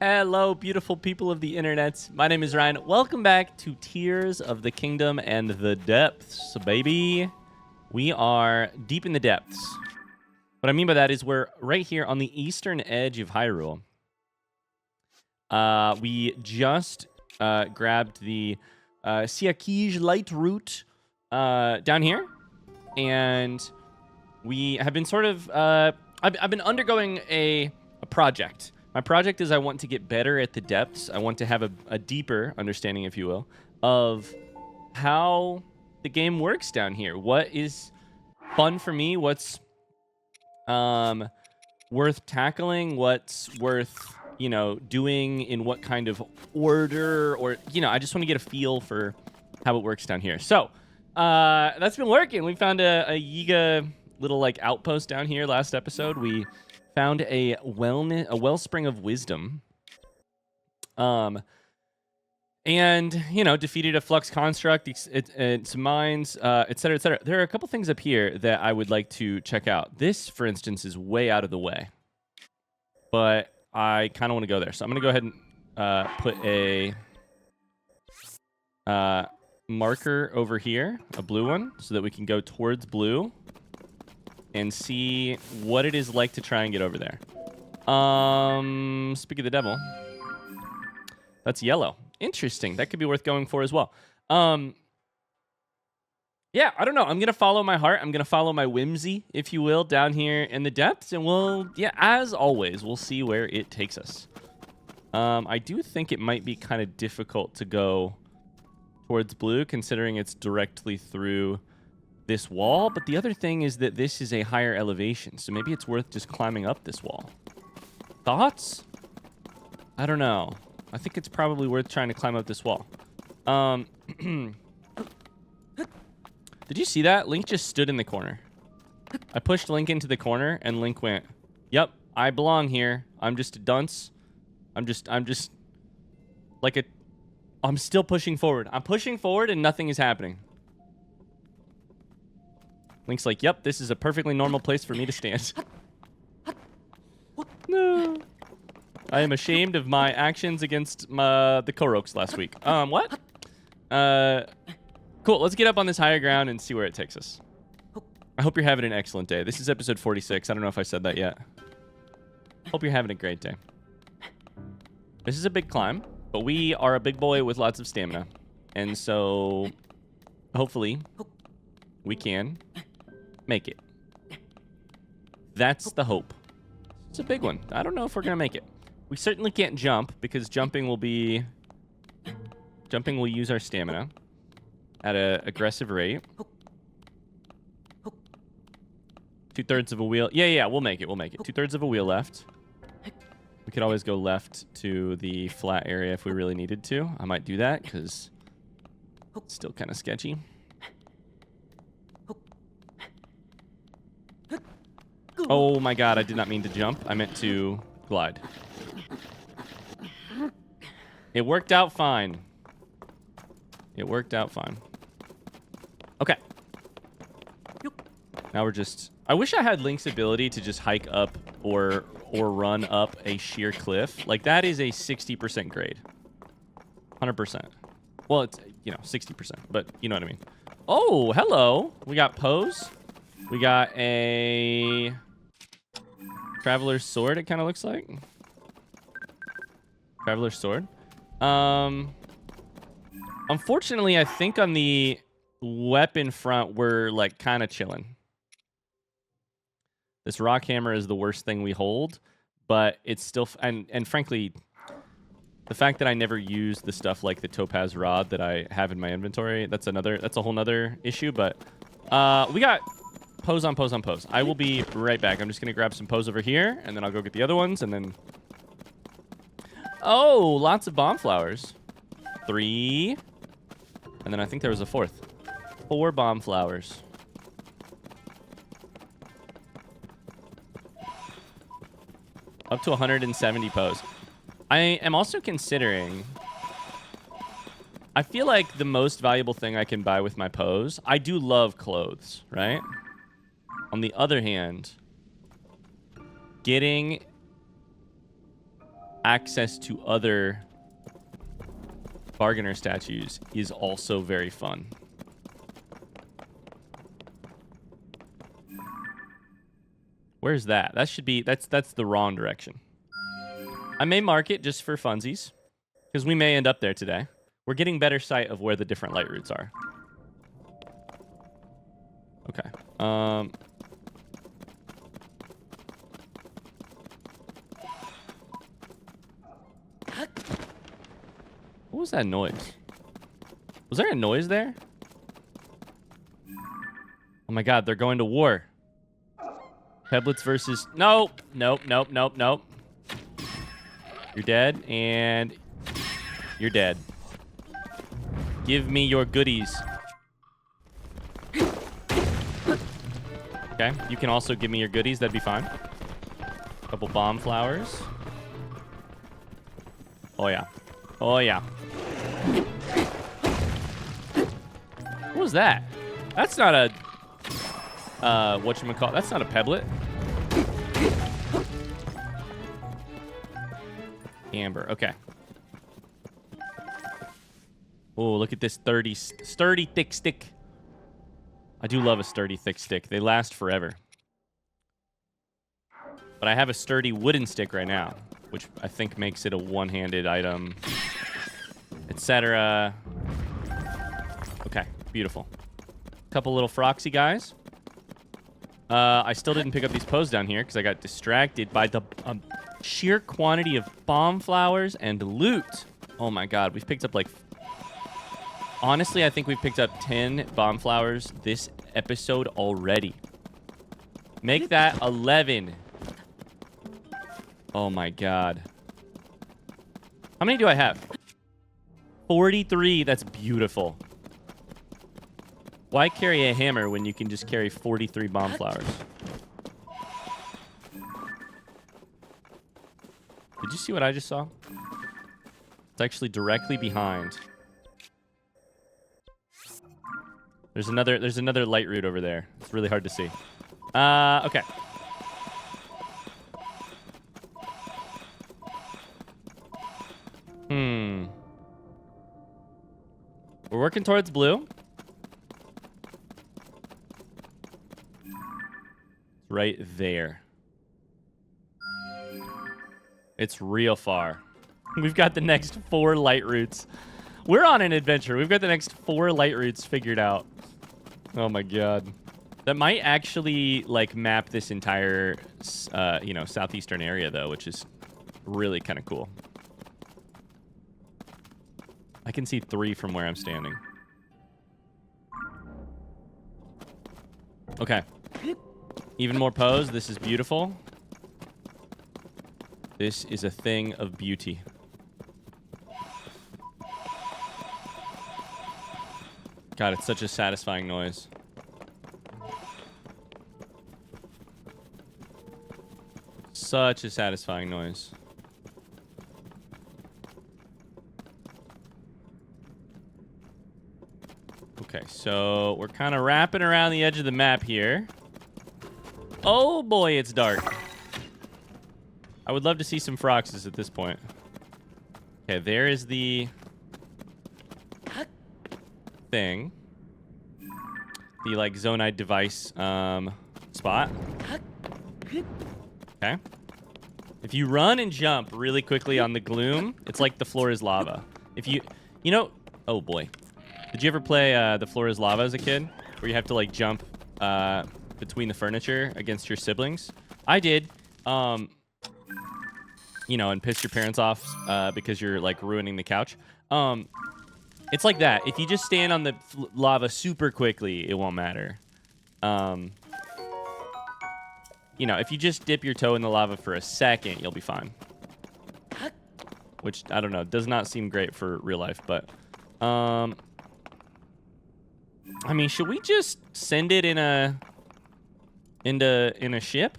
Hello, beautiful people of the internet. My name is Ryan. Welcome back to Tears of the Kingdom and the Depths, baby. We are deep in the depths. What I mean by that is we're right here on the eastern edge of Hyrule. We just grabbed the Siakij light route down here, and we have been sort of... I've been undergoing a project. My project is I want to get better at the depths. I want to have a deeper understanding, if you will, of how the game works down here. What is fun for me? What's worth tackling? What's worth, doing in what kind of order? Or, I just want to get a feel for how it works down here. So, that's been working. We found a Yiga little, outpost down here last episode. We found a wellspring of wisdom. And, defeated a flux construct, its mines, et cetera, et cetera. There are a couple things up here that I would like to check out. This, for instance, is way out of the way. But I kind of want to go there. So I'm going to go ahead and put a marker over here, a blue one, so that we can go towards blue and see what it is like to try and get over there. Speak of the devil. That's yellow. Interesting. That could be worth going for as well. Yeah, I don't know. I'm going to follow my heart. I'm going to follow my whimsy, if you will, down here in the depths. And as always, we'll see where it takes us. I do think it might be kind of difficult to go towards blue, considering it's directly through this wall, but the other thing is that this is a higher elevation, so maybe it's worth just climbing up this wall. Thoughts? I don't know. I think it's probably worth trying to climb up this wall. Did you see that? Link just stood in the corner. I pushed Link into the corner, and Link went, "Yep, I belong here. I'm just a dunce. I'm just like a... I'm still pushing forward. I'm pushing forward, and nothing is happening." Link's like, "Yep, this is a perfectly normal place for me to stand." No. I am ashamed of my actions against the Koroks last week. What? Cool, let's get up on this higher ground and see where it takes us. I hope you're having an excellent day. This is episode 46. I don't know if I said that yet. Hope you're having a great day. This is a big climb, but we are a big boy with lots of stamina. And so, hopefully, we can make it. That's the hope. It's a big one. I don't know if we're gonna make it. We certainly can't jump, because jumping will use our stamina at an aggressive rate. 2/3 of a wheel. Yeah, we'll make it. 2/3 of a wheel left. We could always go left to the flat area if we really needed to. I might do that, because it's still kind of sketchy. Oh my god, I did not mean to jump. I meant to glide. It worked out fine. Okay. Now we're just... I wish I had Link's ability to just hike up or run up a sheer cliff. Like, that is a 60% grade. 100%. Well, it's, 60%, but you know what I mean. Oh, hello. We got Pose. We got a... Traveler's Sword, it kind of looks like. Traveler's Sword. Unfortunately, I think on the weapon front, we're, kind of chilling. This rock hammer is the worst thing we hold, but it's still... And frankly, the fact that I never use the stuff like the topaz rod that I have in my inventory, that's a whole nother issue, but... we got... Pose on pose on pose. I will be right back. I'm just going to grab some pose over here, and then I'll go get the other ones, and then... Oh, lots of bomb flowers. 3. And then I think there was a 4th. 4 bomb flowers. Up to 170 pose. I am also considering... I feel like the most valuable thing I can buy with my pose... I do love clothes, right? On the other hand, getting access to other bargainer statues is also very fun. Where's that? That should be... That's the wrong direction. I may mark it just for funsies, because we may end up there today. We're getting better sight of where the different light routes are. Okay. What was that noise? Was there a noise there? Oh my god, they're going to war. Peblets versus... Nope. Nope, nope, nope, nope. You're dead, and... You're dead. Give me your goodies. Okay, you can also give me your goodies. That'd be fine. Couple bomb flowers. Oh, yeah. Oh, yeah. What was that? That's not a... whatchamacallit? That's not a peblet. Amber. Okay. Oh, look at this sturdy thick stick. I do love a sturdy thick stick. They last forever. But I have a sturdy wooden stick right now, which I think makes it a one-handed item, etc. Okay, beautiful. Couple little Froxy guys. I still didn't pick up these poes down here because I got distracted by the sheer quantity of bomb flowers and loot. Oh my god, we've picked up like... Honestly, I think we've picked up 10 bomb flowers this episode already. Make that 11. Oh my god. How many do I have? 43. That's beautiful. Why carry a hammer when you can just carry 43 bomb flowers? Did you see what I just saw? It's actually directly behind. There's another light route over there. It's really hard to see. Okay. We're working towards blue. Right there. It's real far. We've got the next 4 light routes. We're on an adventure. We've got the next 4 light routes figured out. Oh my god. That might actually like map this entire southeastern area though, which is really kind of cool. I can see 3 from where I'm standing. Okay. Even more pose. This is beautiful. This is a thing of beauty. God, it's such a satisfying noise. Such a satisfying noise. Okay, so we're kind of wrapping around the edge of the map here. Oh boy, it's dark. I would love to see some Froxes at this point. Okay, there is the thing. The like zonite device spot. Okay. If you run and jump really quickly on the gloom, it's like the floor is lava. If you know, oh boy. Did you ever play The Floor is Lava as a kid? Where you have to like jump between the furniture against your siblings? I did. You know, and piss your parents off because you're like ruining the couch. It's like that. If you just stand on the lava super quickly, it won't matter. You know, if you just dip your toe in the lava for a second, you'll be fine. Which, I don't know, does not seem great for real life, but... I mean, should we just send it in a ship?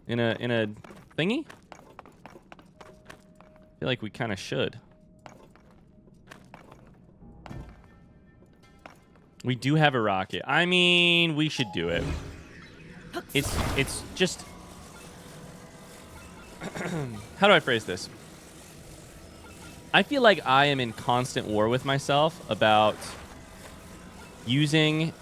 In a thingy? I feel like we kind of should. We do have a rocket. I mean, we should do it. It's just How do I phrase this? I feel like I am in constant war with myself about using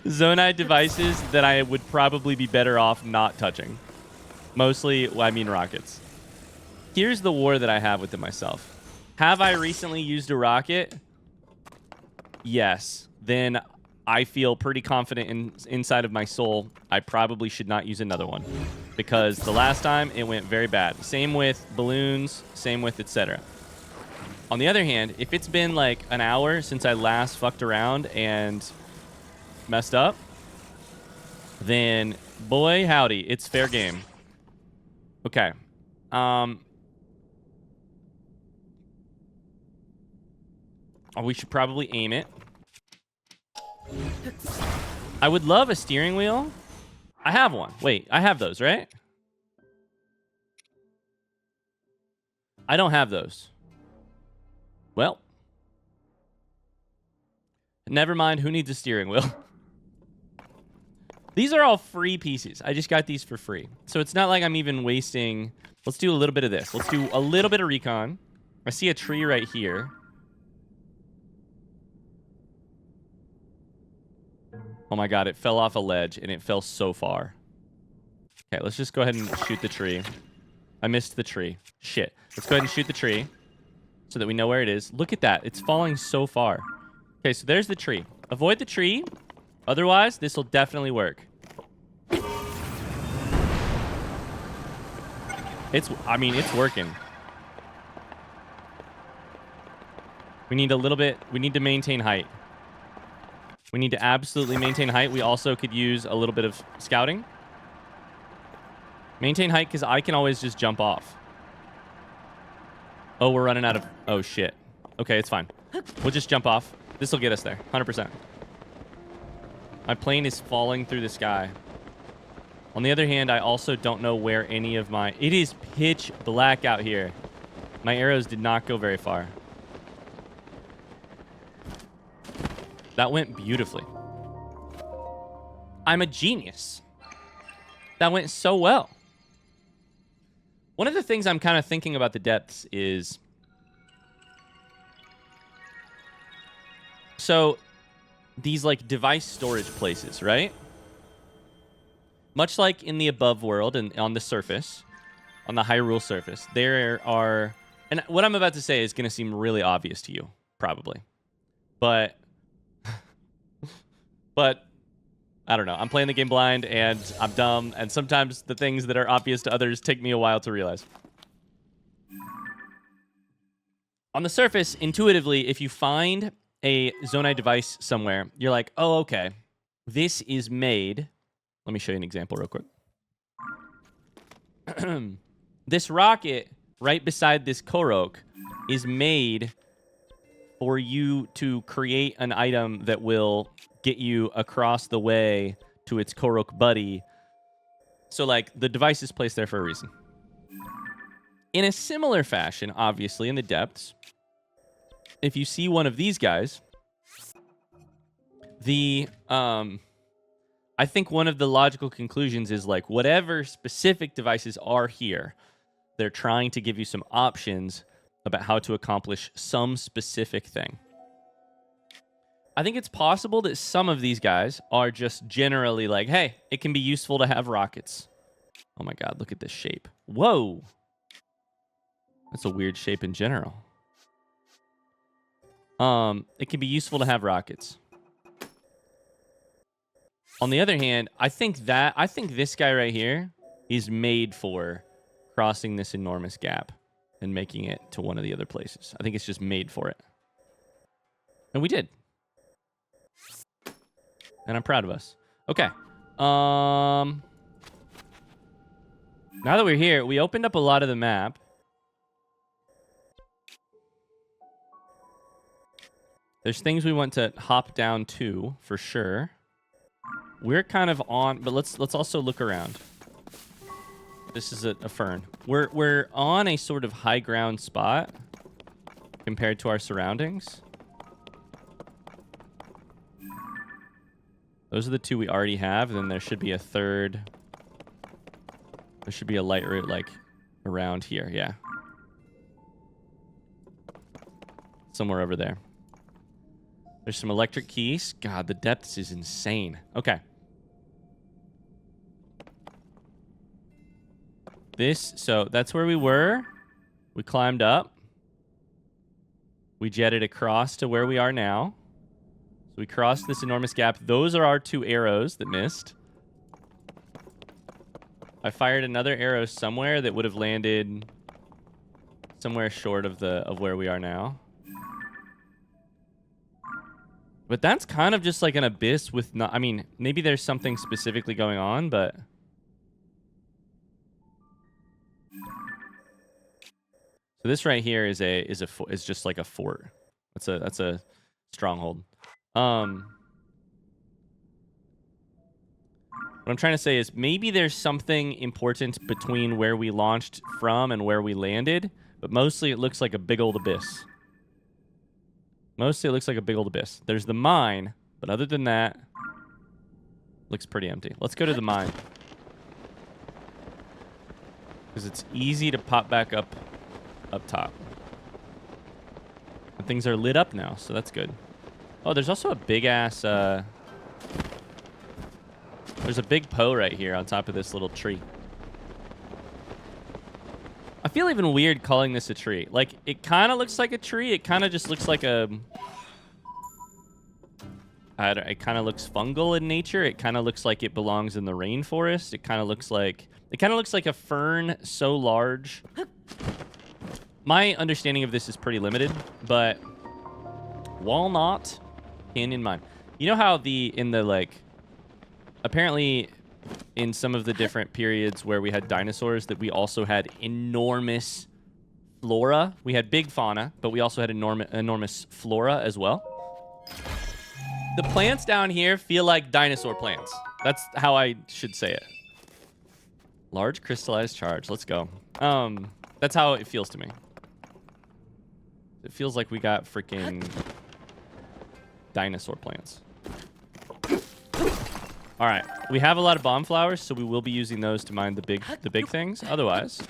Zonai devices that I would probably be better off not touching. Mostly, well, I mean rockets. Here's the war that I have within myself. Have I recently used a rocket? Yes. Then I feel pretty confident inside of my soul I probably should not use another one. Because the last time, it went very bad. Same with balloons, same with etc. On the other hand, if it's been like an hour since I last fucked around and messed up, then boy howdy, it's fair game. Okay. We should probably aim it. I would love a steering wheel. I have one. Wait, I have those, right? I don't have those. Well. Never mind. Who needs a steering wheel? These are all free pieces. I just got these for free. So it's not like I'm even wasting... Let's do a little bit of this. Let's do a little bit of recon. I see a tree right here. Oh my god, it fell off a ledge, and it fell so far. Okay, let's just go ahead and shoot the tree. I missed the tree. Shit. Let's go ahead and shoot the tree so that we know where it is. Look at that. It's falling so far. Okay, so there's the tree. Avoid the tree. Otherwise, this will definitely work. It's working. We need a little bit... We need to maintain height. We need to absolutely maintain height. We also could use a little bit of scouting. Maintain height, because I can always just jump off. Oh, we're running out of... Oh, shit. Okay, it's fine. We'll just jump off. This will get us there. 100%. My plane is falling through the sky. On the other hand, I also don't know where any of my... It is pitch black out here. My arrows did not go very far. That went beautifully. I'm a genius. That went so well. One of the things I'm kind of thinking about the depths is... So, these, like, device storage places, right? Much like in the above world and on the surface, on the Hyrule surface, there are... And what I'm about to say is going to seem really obvious to you, probably. But... But... I don't know. I'm playing the game blind, and I'm dumb, and sometimes the things that are obvious to others take me a while to realize. On the surface, intuitively, if you find a Zonai device somewhere, you're like, oh, okay. This is made... Let me show you an example real quick. This rocket right beside this Korok is made for you to create an item that will get you across the way to its Korok buddy. So, like, the device is placed there for a reason. In a similar fashion, obviously, in the depths, if you see one of these guys, I think one of the logical conclusions is, like, whatever specific devices are here, they're trying to give you some options about how to accomplish some specific thing. I think it's possible that some of these guys are just generally like, hey, it can be useful to have rockets. Oh my god, look at this shape. Whoa! That's a weird shape in general. It can be useful to have rockets. On the other hand, I think this guy right here is made for crossing this enormous gap and making it to one of the other places. I think it's just made for it. And we did. And I'm proud of us. Okay. Now that we're here, we opened up a lot of the map. There's things we want to hop down to, for sure. We're kind of on, but let's also look around. This is a fern. We're on a sort of high ground spot compared to our surroundings. Those are the two we already have. And then there should be a third. There should be a light route like around here. Yeah. Somewhere over there. There's some electric keys. God, the depths is insane. Okay. So that's where we were. We climbed up. We jetted across to where we are now. So we crossed this enormous gap. Those are our 2 arrows that missed. I fired another arrow somewhere that would have landed somewhere short of where we are now. But that's kind of just like an abyss with not... I mean, maybe there's something specifically going on, but... So this right here is just like a fort. That's a stronghold. What I'm trying to say is maybe there's something important between where we launched from and where we landed, but mostly it looks like a big old abyss. Mostly it looks like a big old abyss. There's the mine, but other than that, looks pretty empty. Let's go to the mine. Because it's easy to pop back up top. And things are lit up now, so that's good. Oh, there's also a big-ass... there's a big Poe right here on top of this little tree. I feel even weird calling this a tree. Like, it kind of looks like a tree. It kind of just looks like a... it kind of looks fungal in nature. It kind of looks like it belongs in the rainforest. It kind of looks like... a fern so large. My understanding of this is pretty limited, but walnut in mind. You know how apparently in some of the different periods where we had dinosaurs that we also had enormous flora. We had big fauna, but we also had enormous flora as well. The plants down here feel like dinosaur plants. That's how I should say it. Large crystallized charge. Let's go. That's how it feels to me. It feels like we got freaking dinosaur plants. All right, we have a lot of bomb flowers, so we will be using those to mine the big things. Otherwise,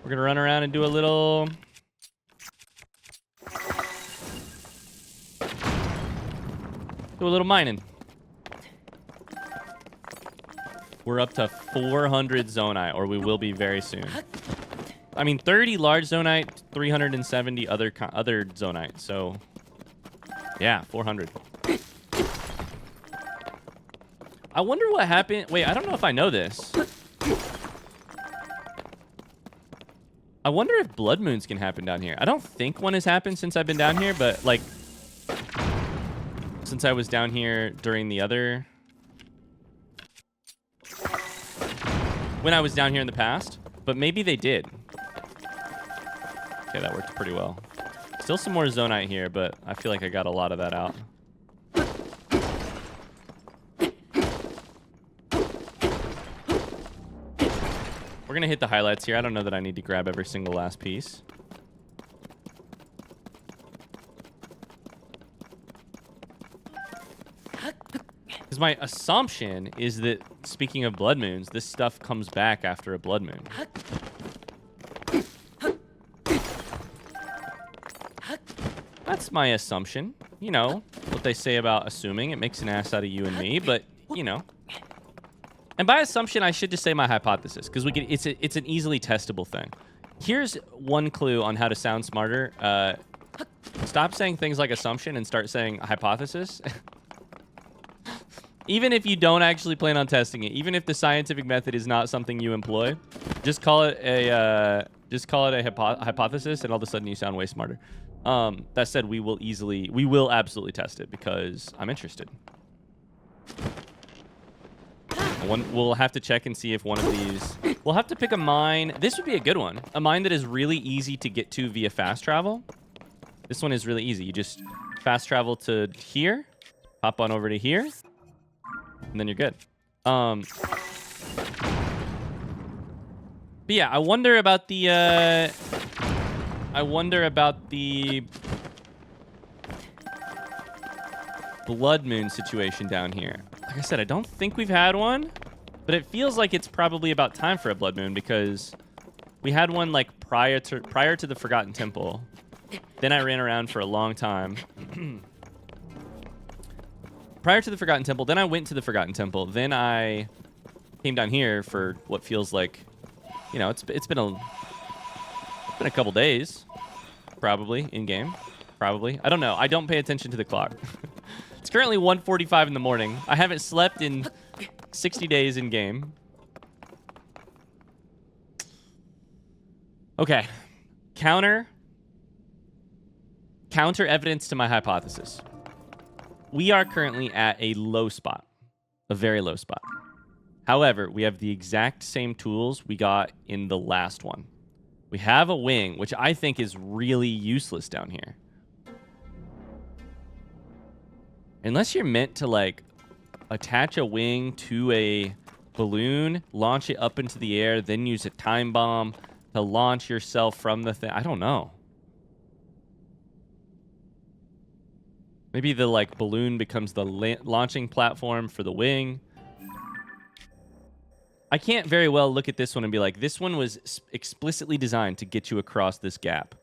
we're gonna run around and do a little mining. We're up to 400 zonite, or we will be very soon. I mean, 30 large zonite, 370 other zonite. So, yeah, 400. I wonder what happened. Wait, I don't know if I know this. I wonder if blood moons can happen down here. I don't think one has happened since I've been down here, but like, since I was down here during the other... when I was down here in the past, but maybe they did. Okay, that worked pretty well. Still some more zonite here, but I feel like I got a lot of that out. We're gonna hit the highlights here. I don't know that I need to grab every single last piece. Because my assumption is that, speaking of blood moons, this stuff comes back after a blood moon. That's my assumption. You know, what they say about assuming. It makes an ass out of you and me, but, you know. And by assumption, I should just say my hypothesis, because it's an easily testable thing. Here's one clue on how to sound smarter. Stop saying things like assumption and start saying hypothesis. Even if you don't actually plan on testing it, even if the scientific method is not something you employ, just call it a hypothesis, and all of a sudden you sound way smarter. That said, we will absolutely test it because I'm interested. We'll have to check and see if one of these... We'll have to pick a mine. This would be a good one. A mine that is really easy to get to via fast travel. This one is really easy. You just fast travel to here, hop on over to here, and then you're good. But yeah, I wonder about the blood moon situation down here. Like I said, I don't think we've had one, but it feels like it's probably about time for a blood moon because we had one like prior to the Forgotten Temple. Then I ran around for a long time. Prior to the Forgotten Temple, then I went to the Forgotten Temple. Then I came down here for what feels like, you know, it's been a couple days, probably in game, probably. I don't know. I don't pay attention to the clock. It's currently 1:45 in the morning. I haven't slept in 60 days in game. Okay, counter evidence to my hypothesis. We are currently at a low spot, a very low spot. However, we have the exact same tools we got in the last one. We have a wing, which I think is really useless down here. Unless you're meant to, like, attach a wing to a balloon, launch it up into the air, then use a time bomb to launch yourself from the thing. I don't know. Maybe the, like, balloon becomes the launching platform for the wing. I can't very well look at this one and be like, this one was explicitly designed to get you across this gap.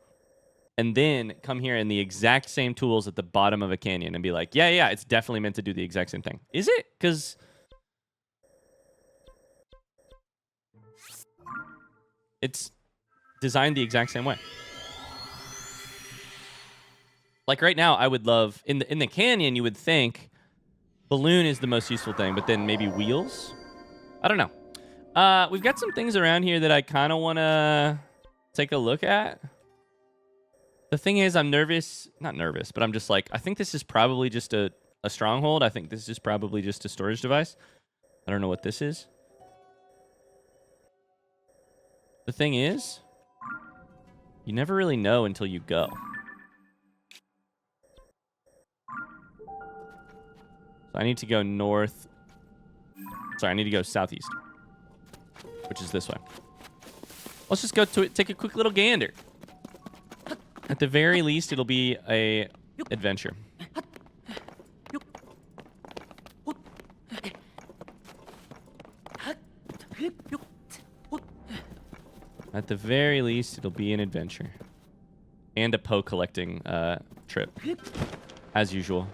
And then come here in the exact same tools at the bottom of a canyon and be like, yeah, it's definitely meant to do the exact same thing. Is it? Because it's designed the exact same way. Like right now, I would love, in the canyon, you would think balloon is the most useful thing, but then maybe wheels? I don't know. We've got some things around here that I kind of want to take a look at. The thing is, I'm nervous. Not nervous, but I'm just like, I think this is probably just a stronghold. I think this is probably just a storage device. I don't know what this is. The thing is, you never really know until you go. So I need to go north. Sorry, I need to go southeast, which is this way. Let's just go to it, take a quick little gander. At the very least, it'll be a adventure. At the very least, it'll be an adventure. And a Poe collecting trip, as usual.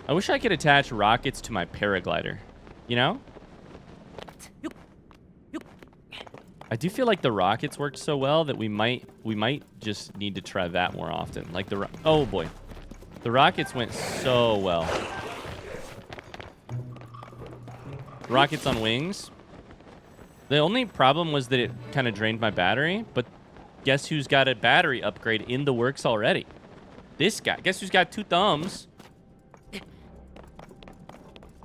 I wish I could attach rockets to my paraglider, you know? I do feel like the rockets worked so well that we might just need to try that more often. Like oh boy. The rockets went so well. Rockets on wings. The only problem was that it kind of drained my battery, but guess who's got a battery upgrade in the works already? This guy. Guess who's got 2 thumbs? Can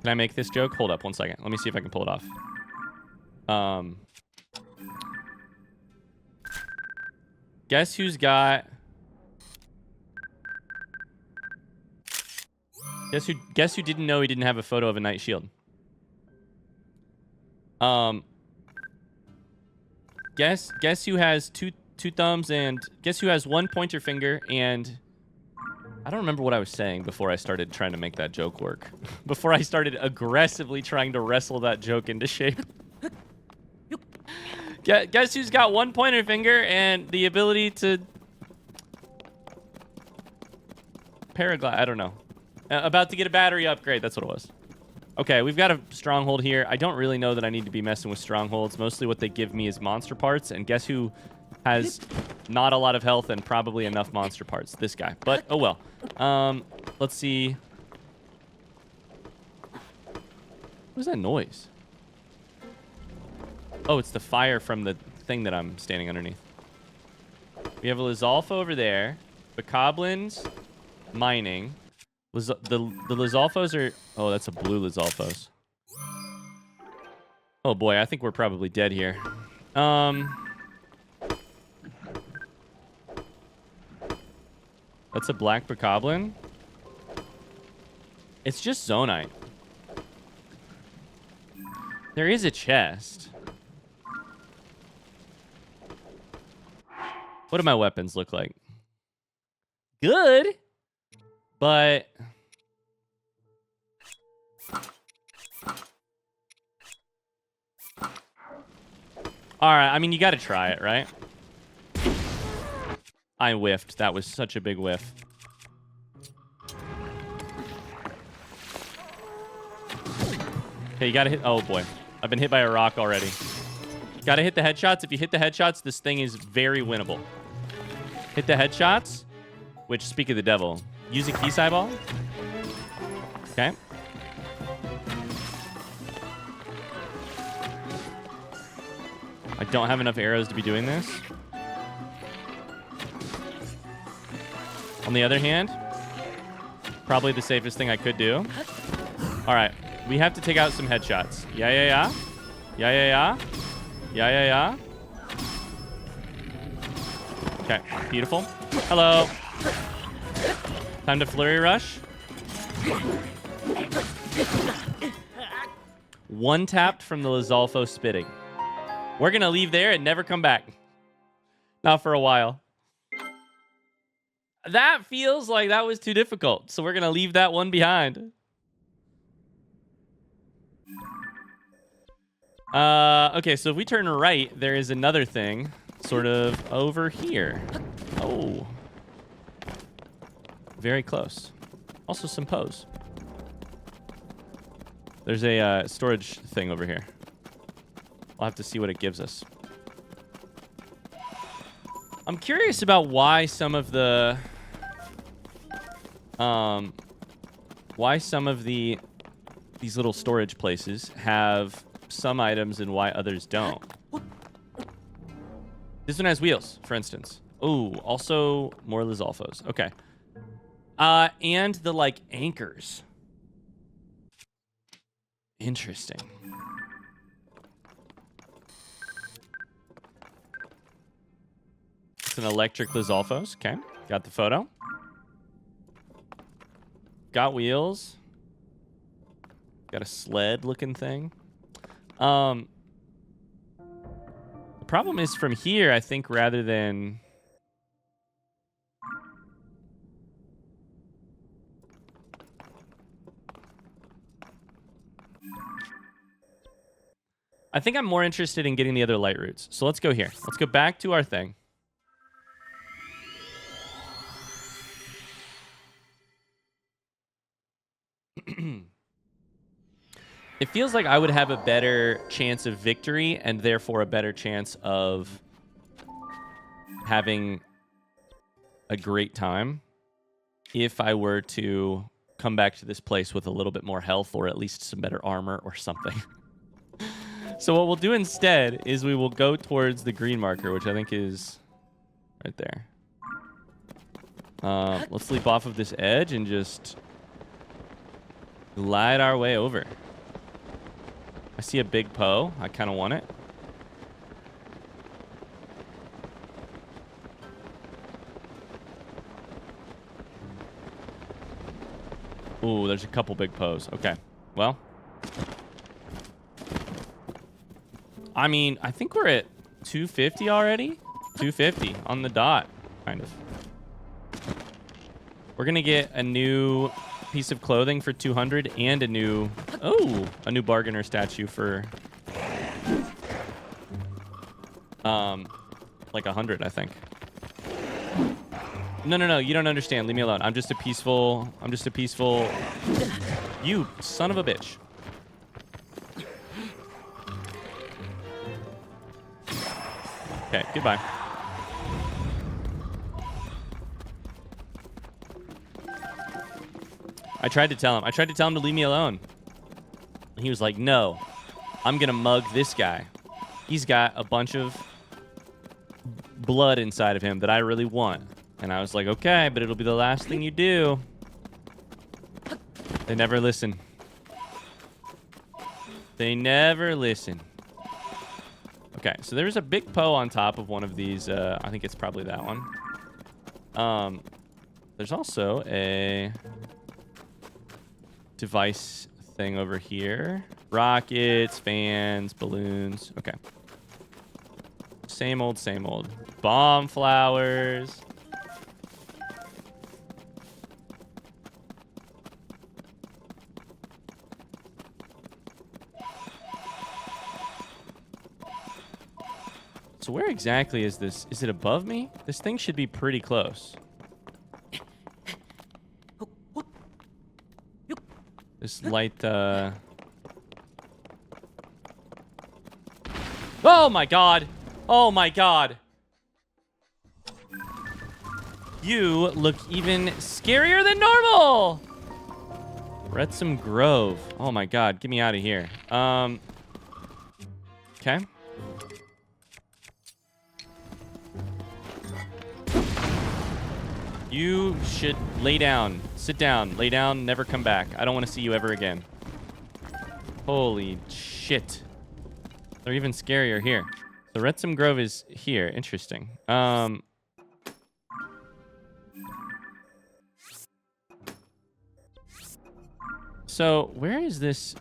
I make this joke? Hold up one second. Let me see if I can pull it off. Guess who's got... Guess who didn't know he didn't have a photo of a knight shield? Guess who has two thumbs and guess who has 1 pointer finger and... I don't remember what I was saying before I started trying to make that joke work. Before I started aggressively trying to wrestle that joke into shape. Guess who's got 1 pointer finger and the ability to... paraglide, I don't know. About to get a battery upgrade, that's what it was. Okay, we've got a stronghold here. I don't really know that I need to be messing with strongholds. Mostly what they give me is monster parts, and guess who has not a lot of health and probably enough monster parts? This guy. But, oh well. Let's see. What is that noise? Oh, it's the fire from the thing that I'm standing underneath. We have a Lizalfa over there. Bokoblins mining. The Lizalfos are... Oh, that's a blue Lizalfos. Oh boy, I think we're probably dead here. That's a black Bokoblin. It's just Zonite. There is a chest. What do my weapons look like? Good. But all right, I mean, you got to try it, right? I whiffed. That was such a big whiff. Okay, you got to hit. Oh, boy. I've been hit by a rock already. Got to hit the headshots. If you hit the headshots, this thing is very winnable. Hit the headshots, which, speak of the devil, use a key ball. Okay. I don't have enough arrows to be doing this. On the other hand, probably the safest thing I could do. All right. We have to take out some headshots. Yeah, yeah, yeah. Yeah, yeah, yeah. Yeah, yeah, yeah. Okay. Beautiful. Hello. Time to flurry rush. One tapped from the Lizalfo spitting. We're going to leave there and never come back. Not for a while. That feels like that was too difficult. So we're going to leave that one behind. Okay, so if we turn right, there is another thing sort of over here. Oh. Very close. Also some pose. There's a storage thing over here. We'll have to see what it gives us. I'm curious about why some of the these little storage places have some items and why others don't. This one has wheels, for instance. Oh, also more Lizalfos. Okay. And the like anchors. Interesting. It's an electric Lizalfos. Okay. Got the photo. Got wheels. Got a sled looking thing. The problem is from here, I think, rather than... I think I'm more interested in getting the other light routes. So let's go here. Let's go back to our thing. It feels like I would have a better chance of victory and therefore a better chance of having a great time if I were to come back to this place with a little bit more health or at least some better armor or something. So what we'll do instead is we will go towards the green marker, which I think is right there. Let's leap off of this edge and just glide our way over. I see a big Poe. I kind of want it. Ooh, there's a couple big Poes. Okay. Well. I mean, I think we're at 250 already. 250 on the dot, kind of. We're going to get a new piece of clothing for 200 and a new bargainer statue for like 100, I think. No, you don't understand. Leave me alone. I'm just a peaceful you son of a bitch. Okay, goodbye. I tried to tell him to leave me alone. He was like, no, I'm going to mug this guy. He's got a bunch of blood inside of him that I really want. And I was like, okay, but it'll be the last thing you do. They never listen. They never listen. Okay, so there's a big Poe on top of one of these. I think it's probably that one. There's also a device thing over here. Rockets, fans, balloons. Okay. Same old, same old. Bomb flowers. So where exactly is this? Is it above me? This thing should be pretty close. This light, Oh my god! Oh my god! You look even scarier than normal! Retam Grove. Oh my god, get me out of here. Okay. You should lay down. Sit down. Lay down. Never come back. I don't want to see you ever again. Holy shit. They're even scarier here. The Retam Grove is here. Interesting. So, where is this?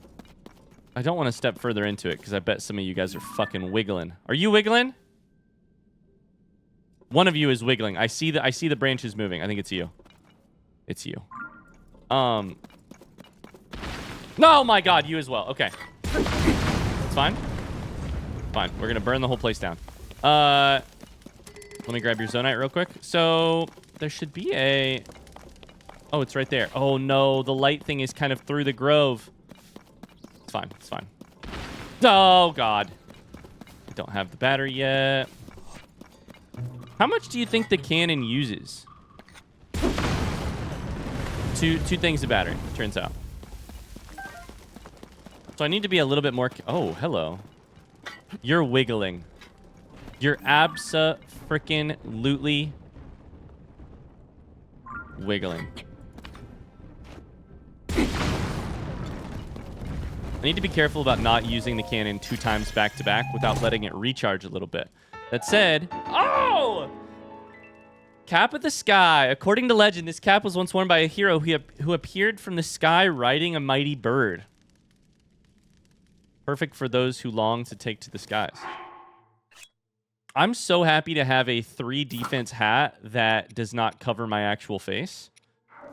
I don't want to step further into it because I bet some of you guys are fucking wiggling. Are you wiggling? One of you is wiggling. I see the branches moving. I think it's you. It's you. No, my god, you as well. Okay. It's fine. Fine. We're going to burn the whole place down. Let me grab your Zonite real quick. So, there should be a... Oh, it's right there. Oh, no. The light thing is kind of through the grove. It's fine. It's fine. Oh, God. I don't have the battery yet. How much do you think the cannon uses? Two things of battery, turns out. So I need to be a little bit more... Oh, hello. You're wiggling. You're abso-freaking-lutely wiggling. I need to be careful about not using the cannon 2 times back to back without letting it recharge a little bit. That said... Oh! Cap of the sky. According to legend, this cap was once worn by a hero who appeared from the sky riding a mighty bird. Perfect for those who long to take to the skies. I'm so happy to have a 3 defense hat that does not cover my actual face.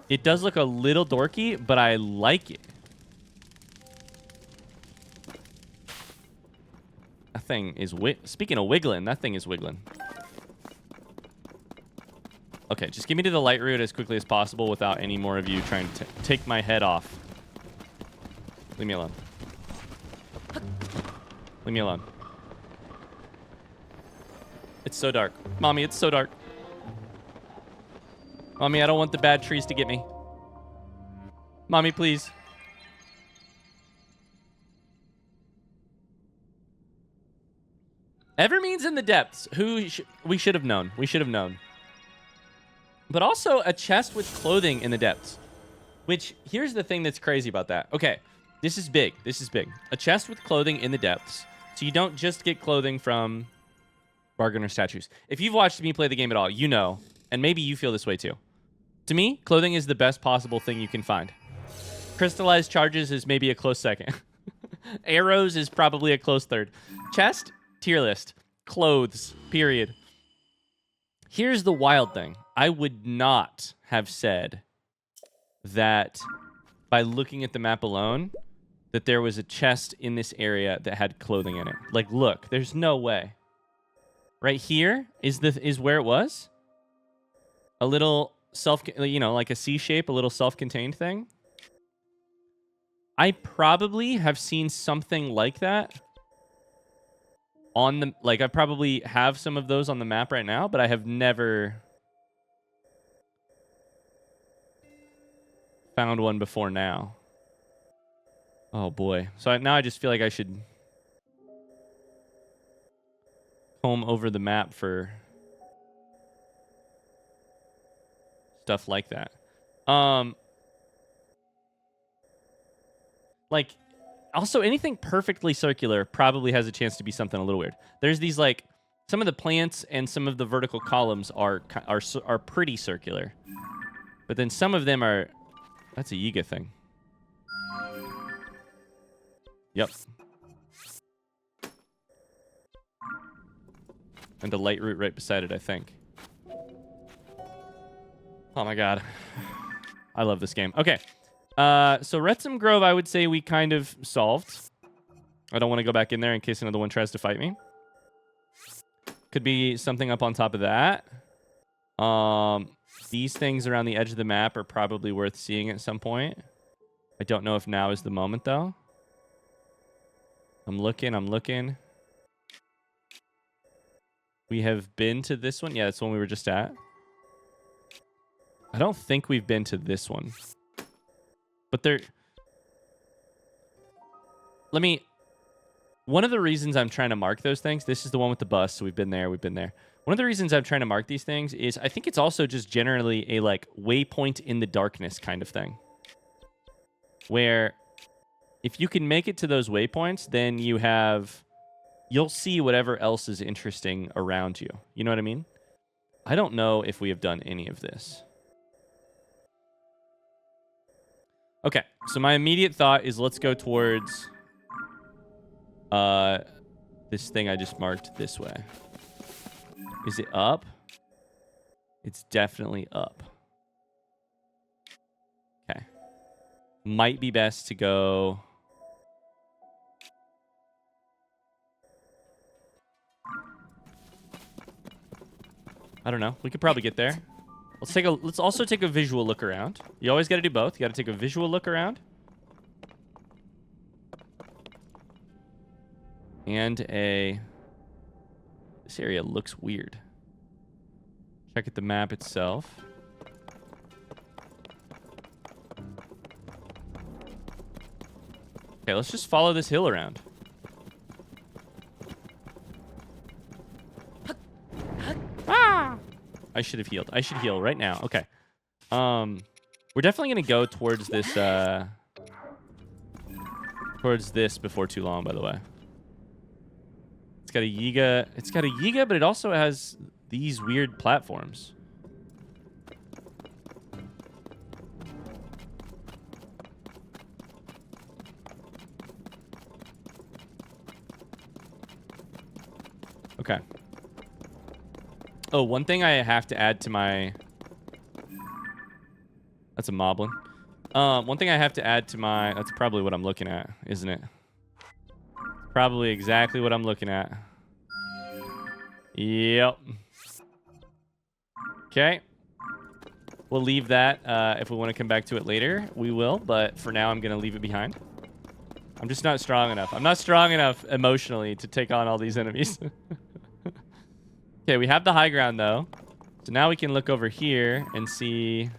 It does look a little dorky, but I like it. That thing is... Speaking of wiggling, that thing is wiggling. Okay, just get me to the light route as quickly as possible without any more of you trying to take my head off. Leave me alone. Leave me alone. It's so dark. Mommy, it's so dark. Mommy, I don't want the bad trees to get me. Mommy, please. Evermeans in the depths. We should have known. We should have known. But also a chest with clothing in the depths. Which, here's the thing that's crazy about that. Okay, this is big. This is big. A chest with clothing in the depths. So you don't just get clothing from bargainer statues. If you've watched me play the game at all, you know. And maybe you feel this way too. To me, clothing is the best possible thing you can find. Crystallized charges is maybe a close second. Arrows is probably a close third. Chest, tier list. Clothes, period. Here's the wild thing. I would not have said that by looking at the map alone that there was a chest in this area that had clothing in it. Like, look, there's no way. Right here is where it was. A little like a C shape, a little self-contained thing. I probably have seen something like that on the, I probably have some of those on the map right now, but I have never found one before now. Oh boy. So now I just feel like I should comb over the map for stuff like that. Also anything perfectly circular probably has a chance to be something a little weird. There's these some of the plants and some of the vertical columns are pretty circular, but then some of them are. That's a Yiga thing. Yep. And the light route right beside it, I think. Oh my god. I love this game. Okay. So Retam Grove, I would say we kind of solved. I don't want to go back in there in case another one tries to fight me. Could be something up on top of that. These things around the edge of the map are probably worth seeing at some point. I don't know if now is the moment, though. I'm looking. We have been to this one. Yeah, that's the one we were just at. I don't think we've been to this one. But there... One of the reasons I'm trying to mark those things... This is the one with the bus, so we've been there. One of the reasons I'm trying to mark these things is I think it's also just generally a, like, waypoint in the darkness kind of thing. Where if you can make it to those waypoints, then you'll see whatever else is interesting around you. You know what I mean? I don't know if we have done any of this. Okay, so my immediate thought is let's go towards this thing I just marked this way. Is it up? It's definitely up. Okay. Might be best to go... I don't know. We could probably get there. Let's also take a visual look around. You always got to do both. You got to take a visual look around. And a... This area looks weird. Check at the map itself. Okay, let's just follow this hill around. I should have healed. I should heal right now. Okay. We're definitely going to go towards this before too long, by the way. It's got a Yiga. It's got a Yiga, but it also has these weird platforms. Okay. Oh, one thing I have to add to my... That's a moblin. One thing I have to add to my... That's probably what I'm looking at, isn't it? Probably exactly what I'm looking at. Yep. Okay. We'll leave that. If we want to come back to it later, we will. But for now, I'm going to leave it behind. I'm just not strong enough. I'm not strong enough emotionally to take on all these enemies. Okay, we have the high ground, though. So now we can look over here and see...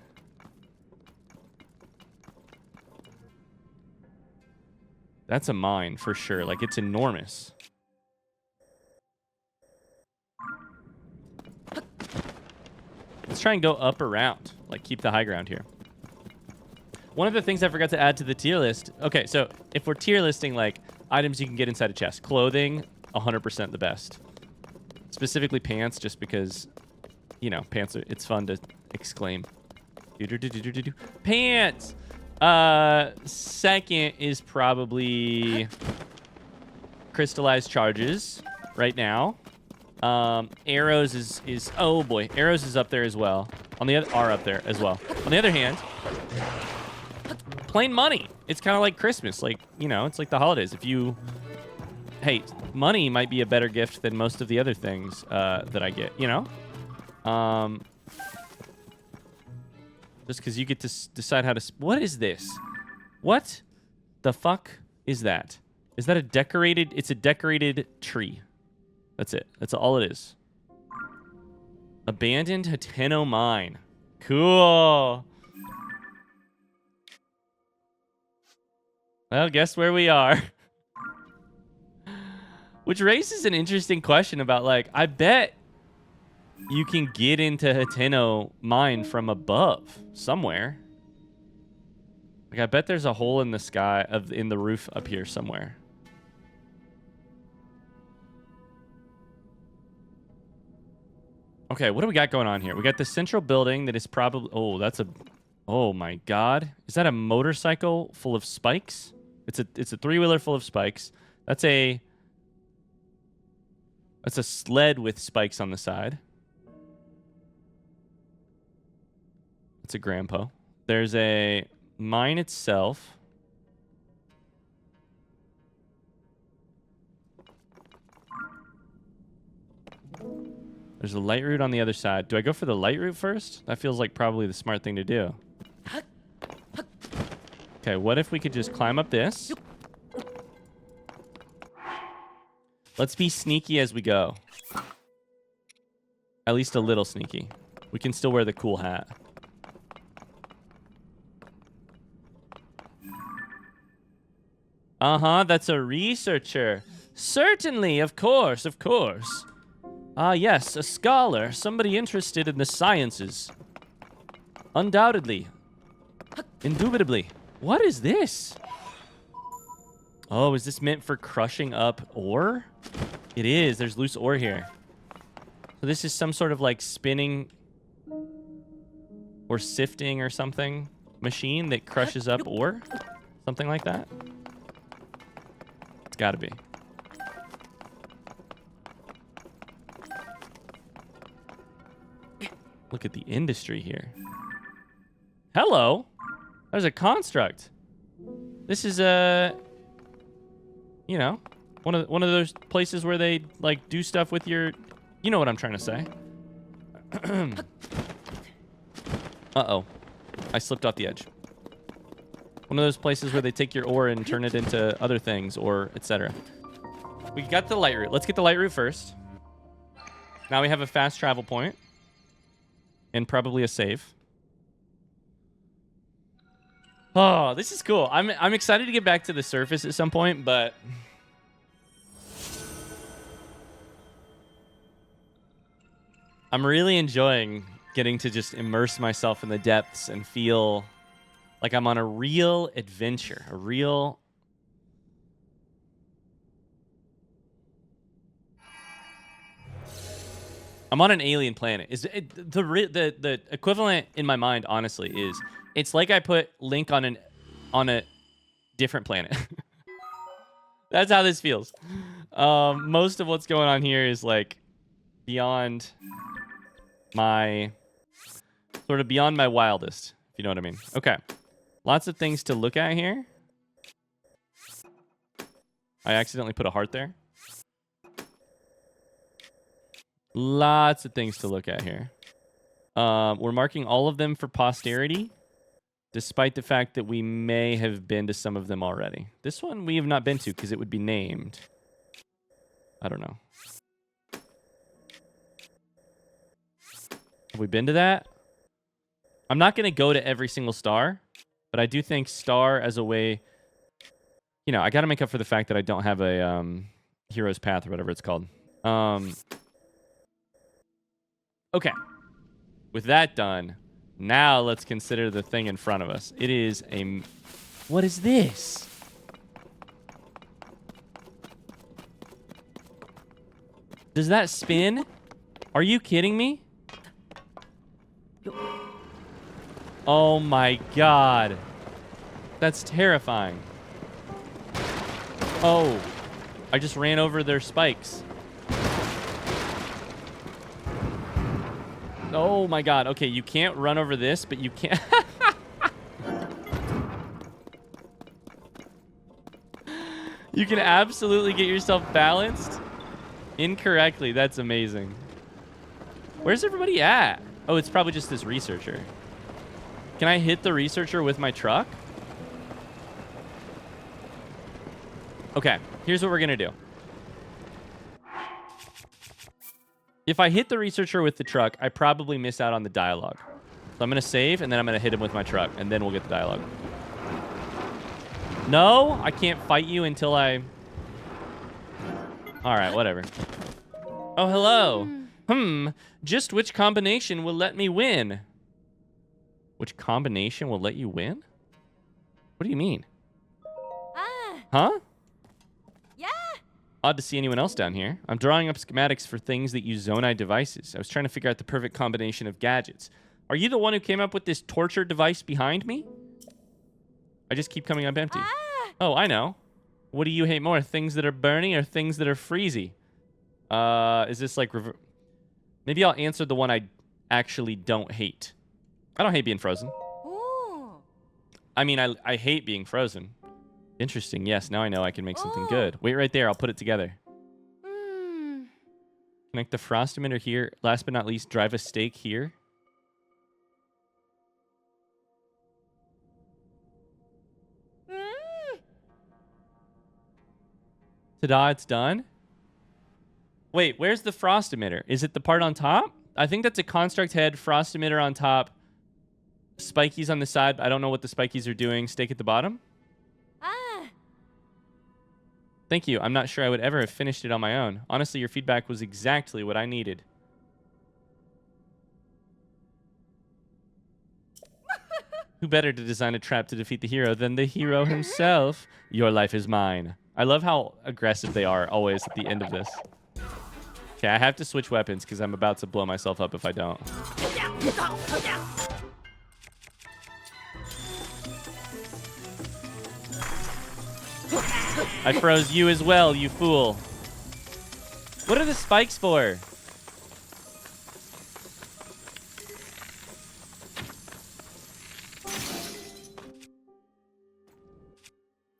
That's a mine, for sure. Like, it's enormous. Let's try and go up around. Like, keep the high ground here. One of the things I forgot to add to the tier list... Okay, so if we're tier listing, like, items you can get inside a chest. Clothing, 100% the best. Specifically pants, just because, you know, pants are... It's fun to exclaim. Pants! Second is probably crystallized charges right now. Arrows is oh boy, arrows is up there as well. On the other are up there as well. On the other hand, plain money. It's kind of like Christmas, like, you know, it's like the holidays. If you, hey, money might be a better gift than most of the other things that I get, you know. Just because you get to decide how to... What is this? What the fuck is that? Is that a decorated... It's a decorated tree. That's it. That's all it is. Abandoned Hateno mine. Cool. Well, guess where we are. Which raises an interesting question about, like, I bet... You can get into Hateno mine from above somewhere. Like, I bet there's a hole in the sky in the roof up here somewhere. Okay, what do we got going on here? We got the central building that is probably... Oh, that's a... Oh my god. Is that a motorcycle full of spikes? It's a three-wheeler full of spikes. That's a sled with spikes on the side. It's a grandpa. There's a mine itself. There's a light route on the other side. Do I go for the light route first? That feels like probably the smart thing to do. Okay, what if we could just climb up this? Let's be sneaky as we go. At least a little sneaky. We can still wear the cool hat. Uh-huh, that's a researcher. Certainly, of course, of course. Ah, yes, a scholar. Somebody interested in the sciences. Undoubtedly. Indubitably. What is this? Oh, is this meant for crushing up ore? It is. There's loose ore here. So this is some sort of like spinning or sifting or something machine that crushes up ore? Something like that? It's gotta be. Look at the industry here. Hello. There's a construct. This is a, you know, one of those places where they like do stuff with your, you know what I'm trying to say. Uh-oh. I slipped off the edge. One of those places where they take your ore and turn it into other things or etc. We got the light route. Let's get the light route first. Now we have a fast travel point. And probably a save. Oh, this is cool. I'm excited to get back to the surface at some point, but I'm really enjoying getting to just immerse myself in the depths and feel like I'm on a real adventure, a real... I'm on an alien planet. Is it, the equivalent in my mind, honestly, is it's like I put Link on a different planet. That's how this feels. Most of what's going on here is like beyond my wildest, if you know what I mean. Okay, lots of things to look at here. I accidentally put a heart there. Lots of things to look at here. We're marking all of them for posterity, despite the fact that we may have been to some of them already. This one we have not been to because it would be named. I don't know. Have we been to that? I'm not going to go to every single star, but I do think star as a way... You know, I got to make up for the fact that I don't have a hero's path or whatever it's called. Okay, with that done, now let's consider the thing in front of us. It is a... What is this? Does that spin? Are you kidding me? Oh my god. That's terrifying. Oh, I just ran over their spikes. Oh my god. Okay, you can't run over this, but you can't... You can absolutely get yourself balanced incorrectly. That's amazing. Where's everybody at? Oh, it's probably just this researcher. Can I hit the researcher with my truck? Okay, here's what we're gonna do. If I hit the researcher with the truck, I probably miss out on the dialogue. So I'm going to save, and then I'm going to hit him with my truck, and then we'll get the dialogue. No, I can't fight you until I... All right, whatever. Oh, hello. Just which combination will let me win? Which combination will let you win? What do you mean? Huh? Odd to see anyone else down here. I'm drawing up schematics for things that use Zonai devices. I was trying to figure out the perfect combination of gadgets. Are you the one who came up with this torture device behind me? I just keep coming up empty. Oh, I know. What do you hate more, things that are burning or things that are freezy? Is this like... Maybe I'll answer the one I actually don't hate. I don't hate being frozen. Ooh. I mean, I hate being frozen. Interesting. Yes, now I know I can make something good. Wait right there. I'll put it together. Connect the frost emitter here. Last but not least, drive a stake here. Ta-da, it's done. Wait, where's the frost emitter? Is it the part on top? I think that's a construct head, frost emitter on top, spikies on the side. I don't know what the spikies are doing. Stake at the bottom? Thank you. I'm not sure I would ever have finished it on my own. Honestly, your feedback was exactly what I needed. Who better to design a trap to defeat the hero than the hero himself? Your life is mine. I love how aggressive they are always at the end of this. Okay, I have to switch weapons because I'm about to blow myself up if I don't. I froze you as well, you fool. What are the spikes for?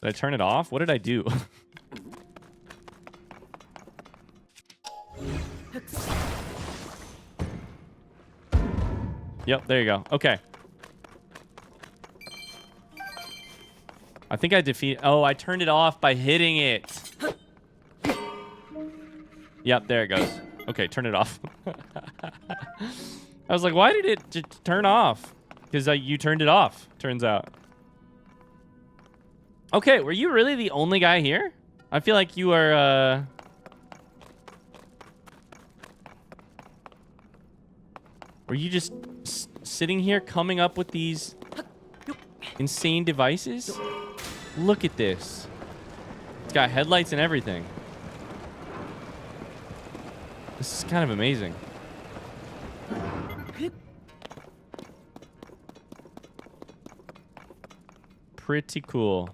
Did I turn it off? What did I do? Yep, there you go. Okay. I think I defeat... Oh, I turned it off by hitting it. Yep, there it goes. Okay, turn it off. I was like, why did it just turn off? Because you turned it off, turns out. Okay, were you really the only guy here? I feel like you are... Were you just sitting here coming up with these insane devices? Look at this. It's got headlights and everything. This is kind of amazing. Pretty cool.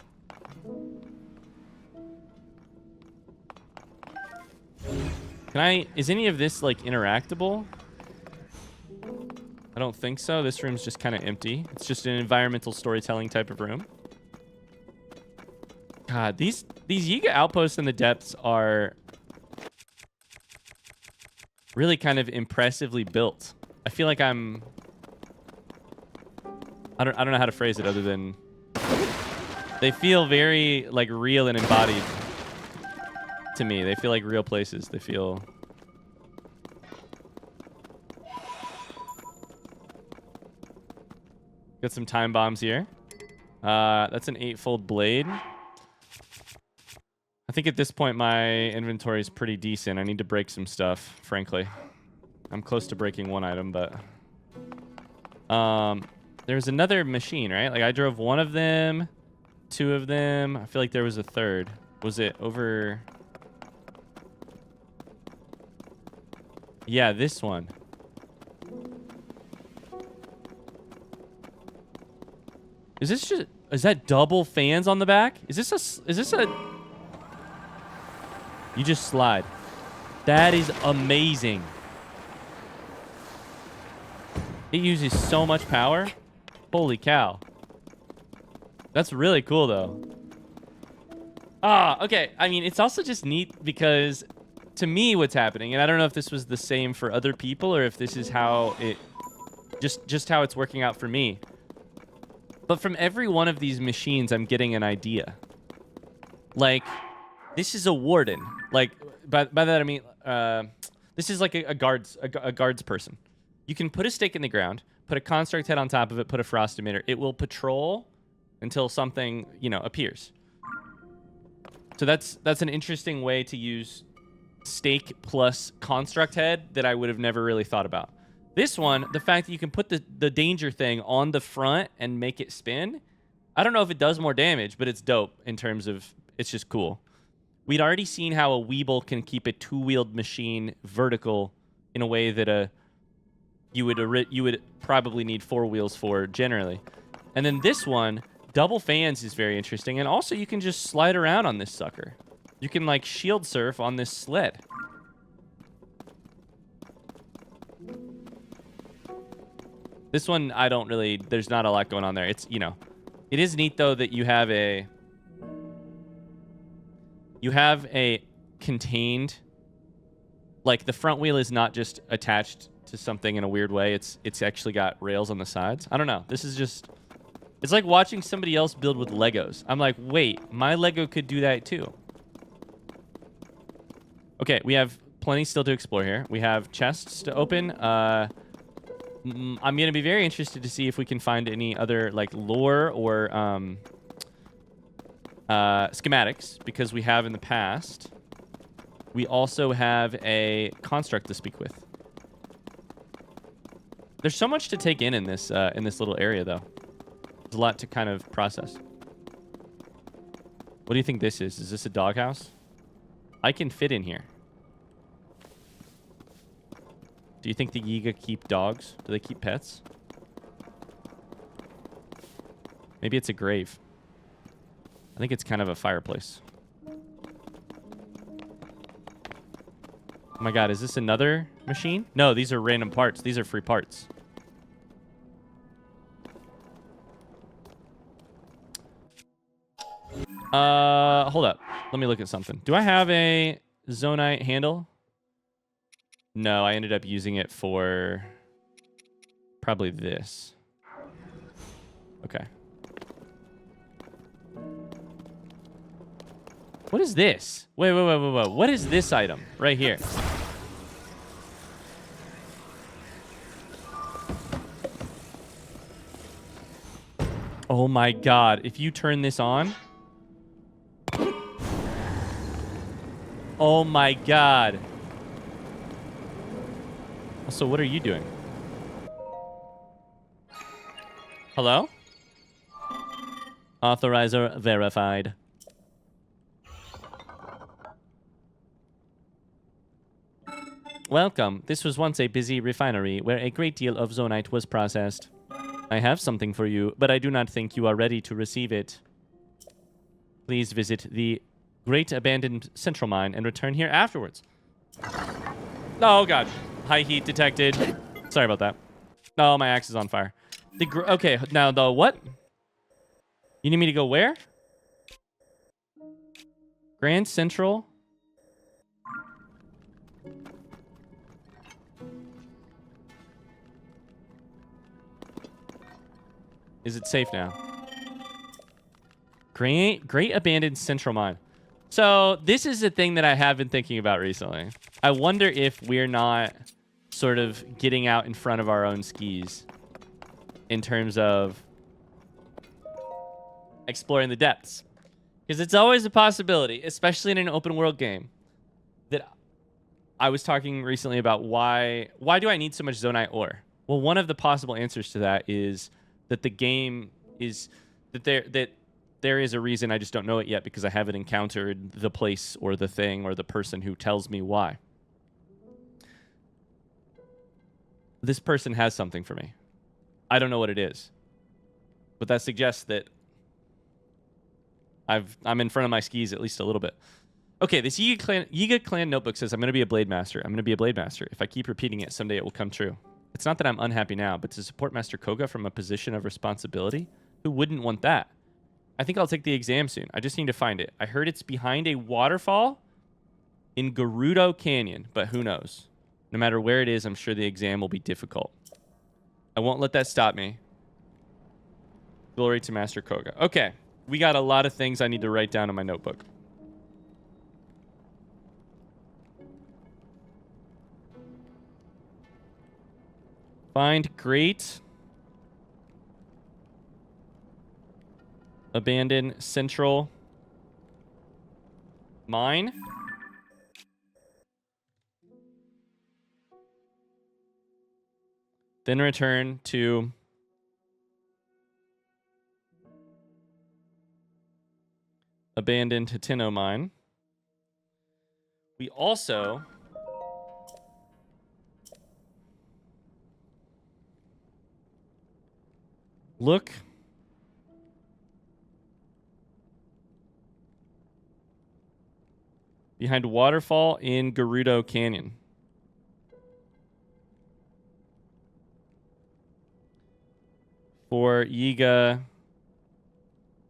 Is any of this like interactable? I don't think so. This room's just kind of empty. It's just an environmental storytelling type of room. God, these Yiga outposts in the depths are really kind of impressively built. I feel like I don't know how to phrase it other than they feel very like real and embodied to me. They feel like real places. They feel... Got some time bombs here. That's an 8-fold blade. I think at this point my inventory is pretty decent. I need to break some stuff, frankly. I'm close to breaking one item, but... There's another machine, right? Like I drove one of them, two of them. I feel like there was a third. Was it over... Yeah, this one. Is this just... Is that double fans on the back? Is this a... You just slide. That is amazing. It uses so much power. Holy cow. That's really cool, though. Okay. I mean, it's also just neat because to me what's happening, and I don't know if this was the same for other people or if this is how it... Just how it's working out for me. But from every one of these machines, I'm getting an idea. Like... This is a warden. Like, by that I mean, this is like a guards person. You can put a stake in the ground, put a construct head on top of it, put a frost emitter. It will patrol until something, appears. So that's an interesting way to use stake plus construct head that I would have never really thought about. This one, the fact that you can put the danger thing on the front and make it spin, I don't know if it does more damage, but it's dope in terms of it's just cool. We'd already seen how a Weeble can keep a two-wheeled machine vertical in a way that you would probably need 4 wheels for generally. And then this one, double fans is very interesting. And also you can just slide around on this sucker. You can like shield surf on this sled. This one, there's not a lot going on there. It's, it is neat though that you have a contained Like, the front wheel is not just attached to something in a weird way. It's actually got rails on the sides. I don't know. This is just... It's like watching somebody else build with Legos. I'm like, wait, my Lego could do that too. Okay, we have plenty still to explore here. We have chests to open. I'm going to be very interested to see if we can find any other, like, lore or schematics, because we have in the past. We also have a construct to speak with. There's so much to take in this little area, though. There's a lot to kind of process. What do you think this is? Is this a doghouse? I can fit in here. Do you think the Yiga keep dogs? Do they keep pets? Maybe it's a grave. I think it's kind of a fireplace. Oh my god, is this another machine? No, these are random parts. These are free parts. Hold up. Let me look at something. Do I have a Zonite handle? No, I ended up using it for probably this. Okay. What is this? Wait. What is this item right here? Oh my god. If you turn this on... Oh my god. Also, what are you doing? Hello? Authorizer verified. Welcome. This was once a busy refinery where a great deal of zonite was processed. I have something for you, but I do not think you are ready to receive it. Please visit the Great Abandoned Central Mine and return here afterwards. Oh, God. High heat detected. Sorry about that. Oh, my axe is on fire. Okay, now the what? You need me to go where? Grand Central? Is it safe now? Great Abandoned Central Mine. So this is a thing that I have been thinking about recently. I wonder if we're not sort of getting out in front of our own skis in terms of exploring the depths. Because it's always a possibility, especially in an open world game, that I was talking recently about why do I need so much zonite ore? Well, one of the possible answers to that is that the game is that there is a reason, I just don't know it yet because I haven't encountered the place or the thing or the person who tells me why. This person has something for me. I don't know what it is. But that suggests that I'm in front of my skis at least a little bit. Okay, this Yiga Clan notebook says, I'm going to be a Blade Master. I'm going to be a Blade Master. If I keep repeating it, someday it will come true. It's not that I'm unhappy now, but to support Master Koga from a position of responsibility? Who wouldn't want that? I think I'll take the exam soon. I just need to find it. I heard it's behind a waterfall in Gerudo Canyon, but who knows? No matter where it is, I'm sure the exam will be difficult. I won't let that stop me. Glory to Master Koga. Okay, we got a lot of things I need to write down in my notebook. Find Great Abandoned Central Mine. Then return to Abandoned Hateno Mine. We also look behind a waterfall in Gerudo Canyon. For Yiga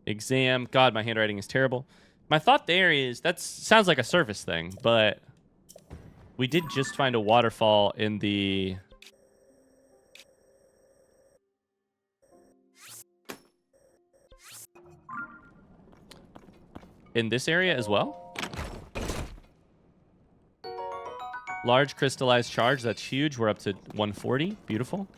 exam. God, my handwriting is terrible. My thought there is, that sounds like a surface thing, but We did just find a waterfall in the... in this area as well. Large crystallized charge. That's huge. We're up to 140. Beautiful.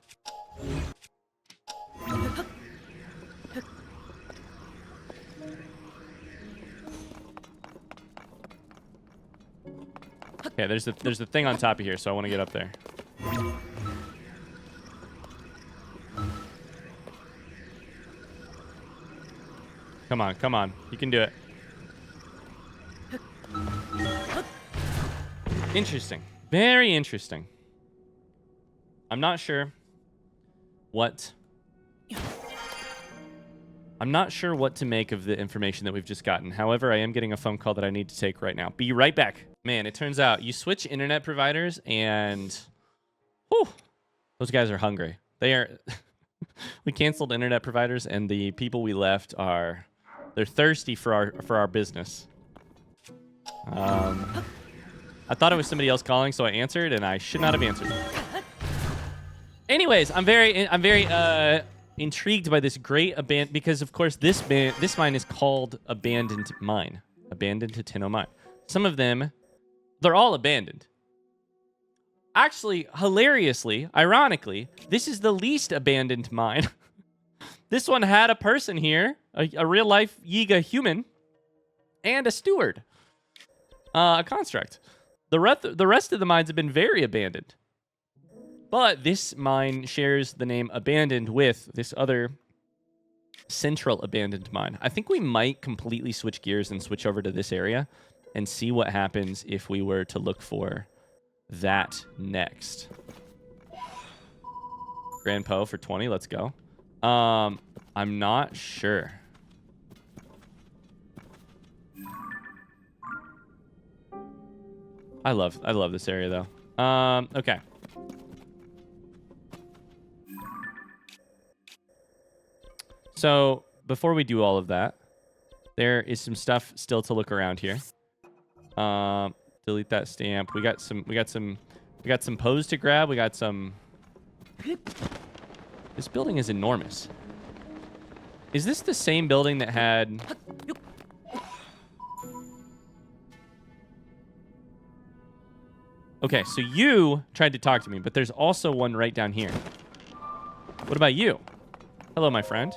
Okay, there's the thing on top of here, so I want to get up there. Come on, come on. You can do it. Interesting. Very interesting. I'm not sure what to make of the information that we've just gotten. However, I am getting a phone call that I need to take right now. Be right back. Man, it turns out you switch internet providers and whew, those guys are hungry. They are we canceled internet providers and the people we left they're thirsty for our business. I thought it was somebody else calling, so I answered, and I should not have answered. Anyways, I'm very intrigued by this great because of course this mine is called Abandoned Mine, Abandoned Hateno Mine. Some of them, they're all abandoned. Actually, hilariously, ironically, this is the least abandoned mine. This one had a person here, a real life Yiga human, and a steward, a construct. The rest of the mines have been very abandoned. But this mine shares the name Abandoned with this other central abandoned mine. I think we might completely switch gears and switch over to this area and see what happens if we were to look for that next. Grand Po for 20. Let's go. I'm not sure. I love this area though. Okay. So before we do all of that, there is some stuff still to look around here. Delete that stamp. We got some pose to grab. We got some. This building is enormous. Is this the same building that had? Okay, so you tried to talk to me, but there's also one right down here. What about you? Hello, my friend.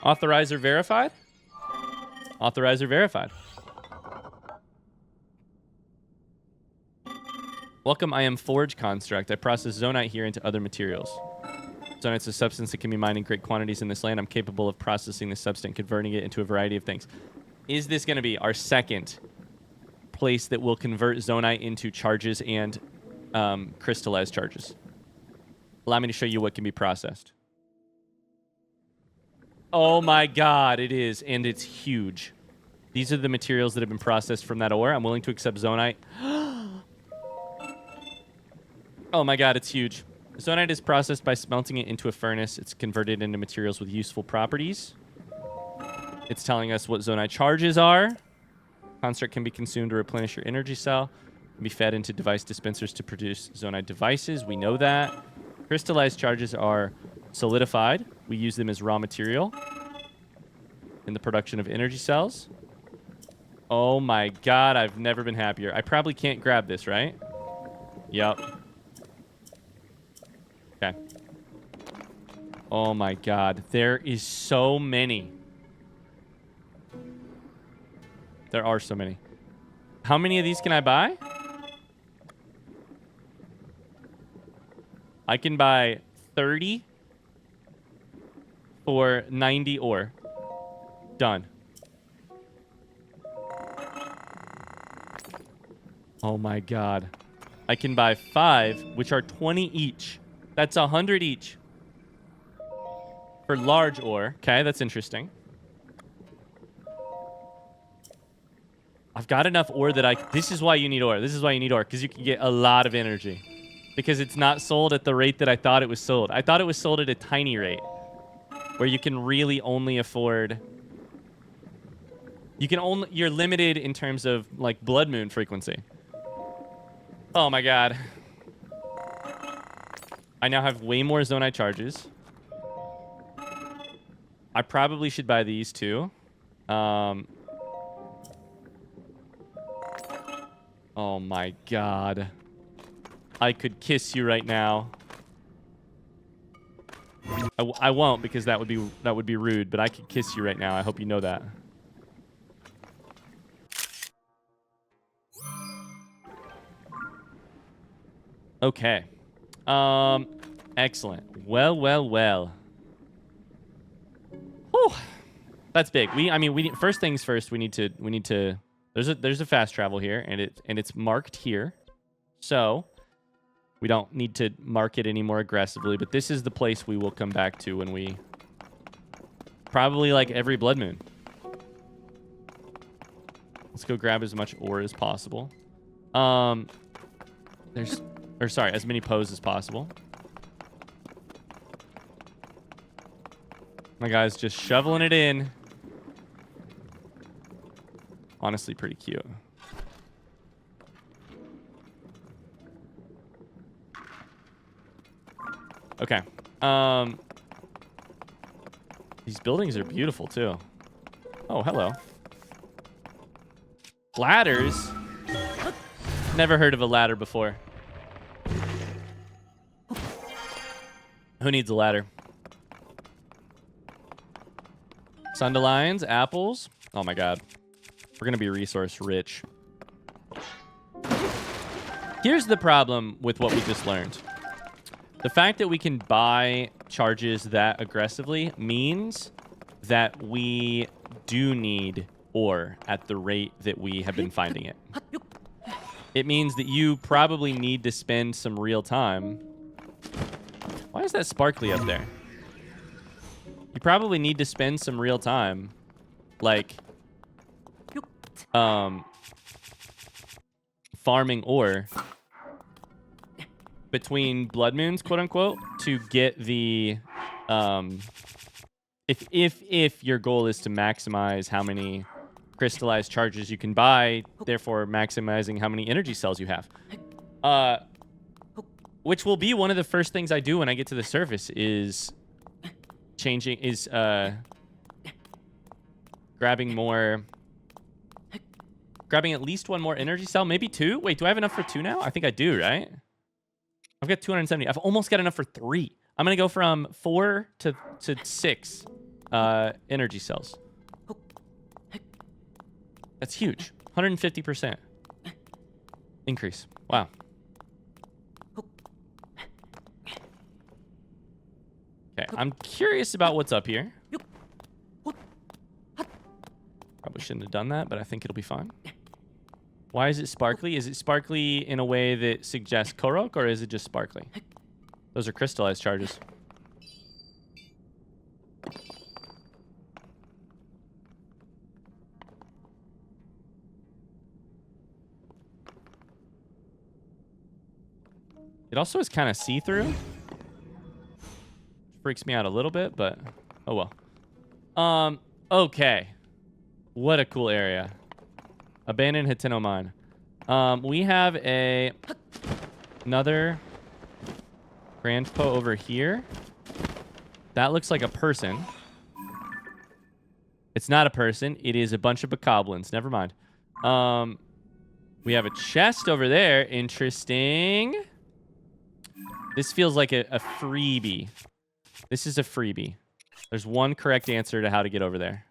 Authorizer verified? Authorizer verified. Welcome, I am Forge Construct. I process zonite here into other materials. Zonite's a substance that can be mined in great quantities in this land. I'm capable of processing this substance, converting it into a variety of things. Is this going to be our second place that will convert zonite into charges and crystallized charges? Allow me to show you what can be processed. Oh my god, it is, and it's huge. These are the materials that have been processed from that ore. I'm willing to accept zonite. Oh my god, it's huge. Zonite is processed by smelting it into a furnace. It's converted into materials with useful properties. It's telling us what zonite charges are. Construct can be consumed to replenish your energy cell. Can be fed into device dispensers to produce zonite devices. We know that. Crystallized charges are solidified. We use them as raw material in the production of energy cells. Oh my god, I've never been happier. I probably can't grab this, right? Yep. Okay. Oh my god, there is so many. There are so many. How many of these can I buy? I can buy 30 for 90 ore. Done. Oh my god. I can buy 5, which are 20 each. That's 100 each. For large ore. Okay, that's interesting. I've got enough ore that this is why you need ore. This is why you need ore, because you can get a lot of energy. Because it's not sold at the rate that I thought it was sold. I thought it was sold at a tiny rate, where you can really only afford... You're limited in terms of, like, blood moon frequency. Oh my god. I now have way more Zonai charges. I probably should buy these too. Oh my god. I could kiss you right now. I won't because that would be rude, but I could kiss you right now. I hope you know that. Okay. Excellent. Well. Whew. That's big. First things first, we need to there's a fast travel here and it's marked here. So, we don't need to mark it any more aggressively, but this is the place we will come back to when we probably like every blood moon. Let's go grab as much ore as possible. As many Poes as possible. My guy's just shoveling it in. Honestly, pretty cute. Okay. These buildings are beautiful, too. Oh, hello. Ladders? Never heard of a ladder before. Who needs a ladder? Sundelions, apples. Oh my god. We're gonna be resource rich. Here's the problem with what we just learned. The fact that we can buy charges that aggressively means that we do need ore at the rate that we have been finding it. It means that you probably need to spend some real time. Why is that sparkly up there? You probably need to spend some real time, like, farming ore between blood moons, quote unquote, to get the, if your goal is to maximize how many crystallized charges you can buy, therefore maximizing how many energy cells you have. Which will be one of the first things I do when I get to the surface is grabbing at least one more energy cell, maybe two. Wait, do I have enough for two now? I think I do, right? I've got 270. I've almost got enough for 3. I'm gonna go from 4 to 6 energy cells. That's huge. 150% increase. Wow. Okay, I'm curious about what's up here. Probably shouldn't have done that, but I think it'll be fine. Why is it sparkly? Is it sparkly in a way that suggests Korok, or is it just sparkly? Those are crystallized charges. It also is kind of see-through. Freaks me out a little bit, but oh well. Okay. What a cool area. Abandoned Hateno mine. We have another Grand Po over here. That looks like a person. It's not a person. It is a bunch of bokoblins. Never mind. We have a chest over there. Interesting. This feels like a freebie. This is a freebie. There's one correct answer to how to get over there.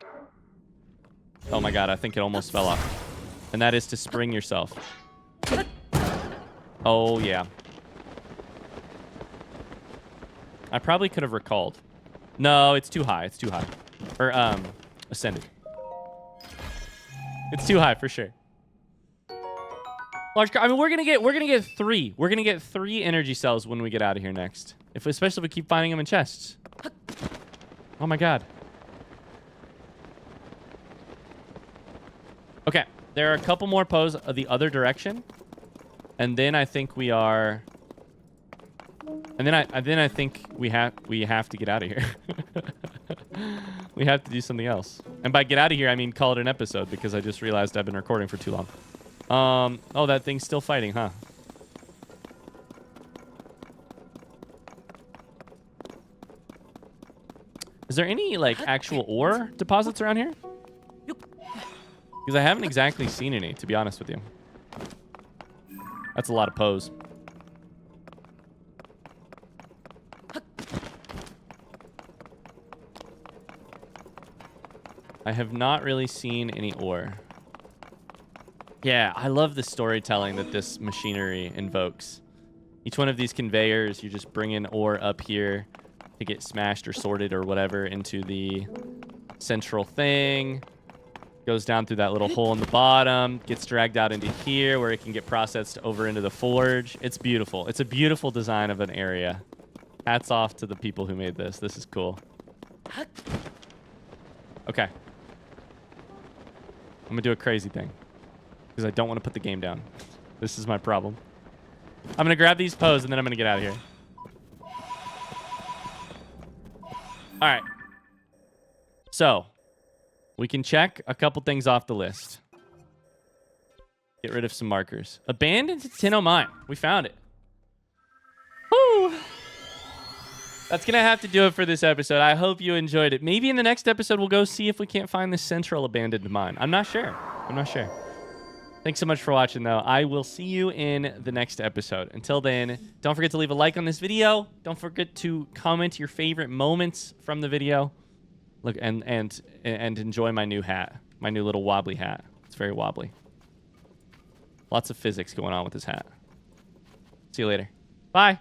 Oh my god, I think it almost fell off. And that is to spring yourself. Oh, yeah. I probably could have recalled. No, it's too high. It's too high. Or, ascended. It's too high for sure. Large car. I mean, we're gonna get 3. We're gonna get 3 energy cells when we get out of here next. Especially if we keep finding them in chests. Oh my god. Okay, there are a couple more Poes the other direction, and then I think we are. And then I think we have to get out of here. We have to do something else. And by get out of here, I mean call it an episode because I just realized I've been recording for too long. Oh, that thing's still fighting, huh? Is there any, like, actual ore deposits around here? Because I haven't exactly seen any, to be honest with you. That's a lot of pose. I have not really seen any ore. Yeah, I love the storytelling that this machinery invokes. Each one of these conveyors, you just bring in ore up here to get smashed or sorted or whatever into the central thing. Goes down through that little hole in the bottom, gets dragged out into here where it can get processed over into the forge. It's beautiful. It's a beautiful design of an area. Hats off to the people who made this. This is cool. Okay. I'm going to do a crazy thing because I don't want to put the game down. This is my problem. I'm going to grab these poes and then I'm going to get out of here. All right. So, we can check a couple things off the list. Get rid of some markers. Abandoned Hateno Mine. We found it. Woo! That's going to have to do it for this episode. I hope you enjoyed it. Maybe in the next episode, we'll go see if we can't find the central abandoned mine. I'm not sure. Thanks so much for watching, though. I will see you in the next episode. Until then, don't forget to leave a like on this video. Don't forget to comment your favorite moments from the video. Look, and enjoy my new hat. My new little wobbly hat. It's very wobbly. Lots of physics going on with this hat. See you later. Bye.